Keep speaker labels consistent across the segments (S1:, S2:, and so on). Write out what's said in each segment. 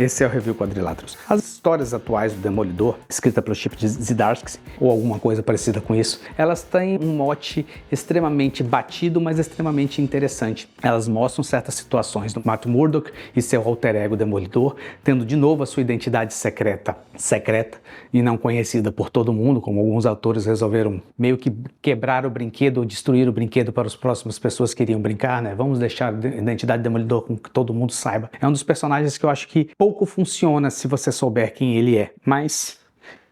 S1: esse é o Review Quadriláteros. As histórias atuais do Demolidor, escrita pelo Chip Zdarsky, ou alguma coisa parecida com isso, elas têm um mote extremamente batido, mas extremamente interessante. Elas mostram certas situações do Matt Murdock e seu alter ego Demolidor, tendo de novo a sua identidade secreta e não conhecida por todo mundo, como alguns autores resolveram meio que quebrar o brinquedo ou destruir o brinquedo para as próximas pessoas que iriam brincar, né? Vamos deixar a identidade do Demolidor com que todo mundo saiba. É um dos personagens que eu acho que pouco funciona se você souber quem ele é, mas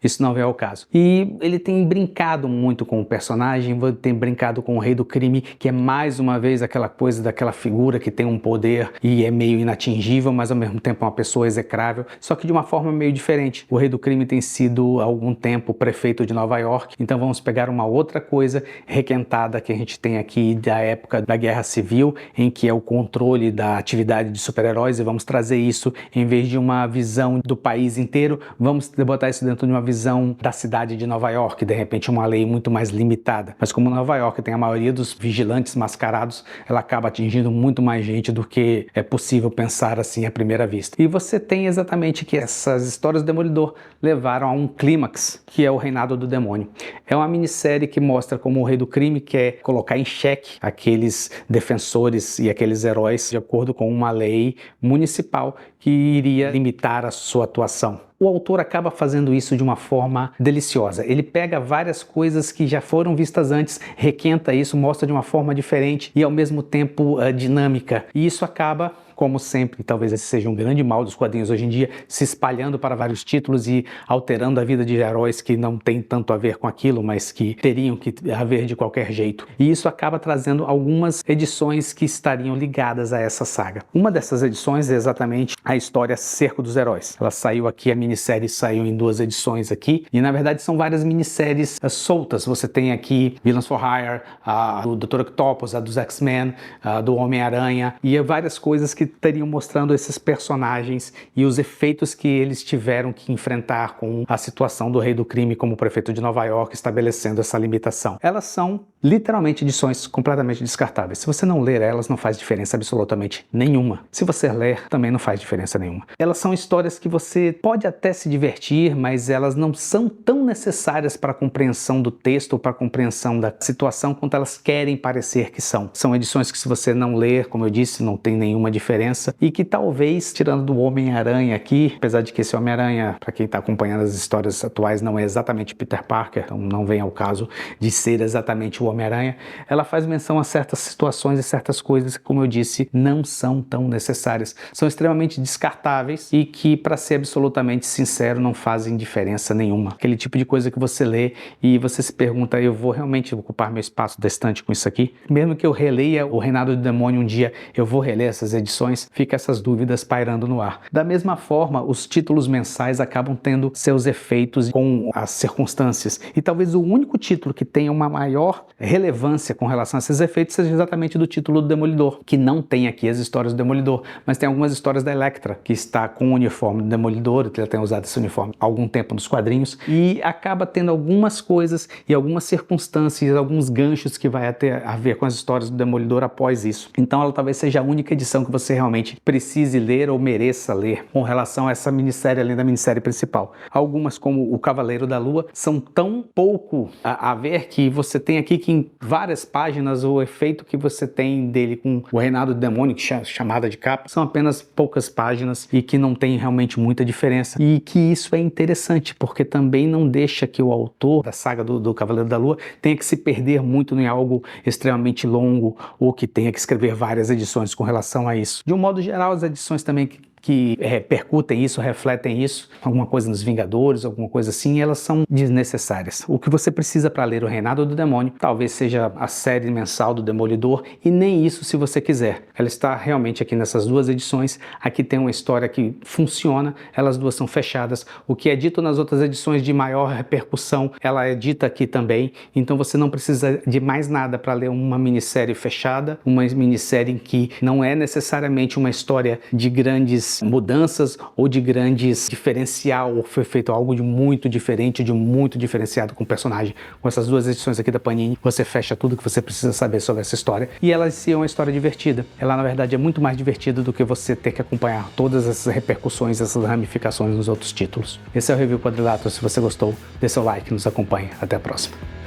S1: isso não é o caso. E ele tem brincado muito com o personagem, tem brincado com o Rei do Crime, que é mais uma vez aquela coisa daquela figura que tem um poder e é meio inatingível, mas ao mesmo tempo é uma pessoa execrável, só que de uma forma meio diferente. O Rei do Crime tem sido há algum tempo prefeito de Nova York, então vamos pegar uma outra coisa requentada que a gente tem aqui da época da Guerra Civil, em que é o controle da atividade de super-heróis, e vamos trazer isso em vez de uma visão do país inteiro, vamos botar isso dentro de uma visão da cidade de Nova York, de repente uma lei muito mais limitada. Mas como Nova York tem a maioria dos vigilantes mascarados, ela acaba atingindo muito mais gente do que é possível pensar assim à primeira vista. E você tem exatamente que essas histórias do Demolidor levaram a um clímax, que é o Reinado do Demônio. É uma minissérie que mostra como o Rei do Crime quer colocar em xeque aqueles defensores e aqueles heróis de acordo com uma lei municipal que iria limitar a sua atuação. O autor acaba fazendo isso de uma forma deliciosa. Ele pega várias coisas que já foram vistas antes, requenta isso, mostra de uma forma diferente e ao mesmo tempo dinâmica. E isso acaba, como sempre, talvez esse seja um grande mal dos quadrinhos hoje em dia, se espalhando para vários títulos e alterando a vida de heróis que não tem tanto a ver com aquilo, mas que teriam que haver de qualquer jeito. E isso acaba trazendo algumas edições que estariam ligadas a essa saga. Uma dessas edições é exatamente a história Cerco dos Heróis. Ela saiu aqui, a minissérie saiu em 2 edições aqui, e na verdade são várias minisséries soltas. Você tem aqui Villains for Hire, a do Dr. Octopus, a dos X-Men, a do Homem-Aranha, e várias coisas que estariam mostrando esses personagens e os efeitos que eles tiveram que enfrentar com a situação do Rei do Crime como prefeito de Nova York, estabelecendo essa limitação. Elas são literalmente edições completamente descartáveis. Se você não ler elas, não faz diferença absolutamente nenhuma. Se você ler, também não faz diferença nenhuma. Elas são histórias que você pode até se divertir, mas elas não são tão necessárias para a compreensão do texto ou para a compreensão da situação quanto elas querem parecer que são. São edições que, se você não ler, como eu disse, não tem nenhuma diferença, e que talvez, tirando do Homem-Aranha aqui, apesar de que esse Homem-Aranha, para quem está acompanhando as histórias atuais, não é exatamente Peter Parker, então não vem ao caso de ser exatamente o Homem-Aranha, ela faz menção a certas situações e certas coisas que, como eu disse, não são tão necessárias. São extremamente descartáveis e que, para ser absolutamente sincero, não fazem diferença nenhuma. Aquele tipo de coisa que você lê e você se pergunta, eu vou realmente ocupar meu espaço da estante com isso aqui? Mesmo que eu releia o Reinado do Demônio um dia, eu vou reler essas edições? Fica essas dúvidas pairando no ar. Da mesma forma, os títulos mensais acabam tendo seus efeitos com as circunstâncias. E talvez o único título que tenha uma maior relevância com relação a esses efeitos seja exatamente do título do Demolidor, que não tem aqui as histórias do Demolidor, mas tem algumas histórias da Elektra, que está com o uniforme do Demolidor, que ela tem usado esse uniforme há algum tempo nos quadrinhos, e acaba tendo algumas coisas e algumas circunstâncias, alguns ganchos que vai ter a ver com as histórias do Demolidor após isso. Então ela talvez seja a única edição que você realmente precise ler ou mereça ler com relação a essa minissérie, além da minissérie principal. Algumas, como O Cavaleiro da Lua, são tão pouco a ver que você tem aqui que em várias páginas o efeito que você tem dele com o Reinado do Demônio, que é chamada de capa, são apenas poucas páginas e que não tem realmente muita diferença. E que isso é interessante, porque também não deixa que o autor da saga do Cavaleiro da Lua tenha que se perder muito em algo extremamente longo ou que tenha que escrever várias edições com relação a isso. De um modo geral, as edições também que repercutem isso, refletem isso, alguma coisa nos Vingadores, alguma coisa assim, elas são desnecessárias. O que você precisa para ler o Reinado do Demônio talvez seja a série mensal do Demolidor, e nem isso se você quiser. Ela está realmente aqui nessas 2 edições, aqui tem uma história que funciona, elas 2 são fechadas, o que é dito nas outras edições de maior repercussão, ela é dita aqui também, então você não precisa de mais nada para ler uma minissérie fechada, uma minissérie em que não é necessariamente uma história de grandes grandes mudanças ou de grandes diferencial, ou foi feito algo de muito diferente, de muito diferenciado com o personagem. Com essas duas edições aqui da Panini, você fecha tudo que você precisa saber sobre essa história, e ela em si é uma história divertida. Ela, na verdade, é muito mais divertida do que você ter que acompanhar todas essas repercussões, essas ramificações nos outros títulos. Esse é o Review Quadrilato. Se você gostou, dê seu like, nos acompanhe. Até a próxima.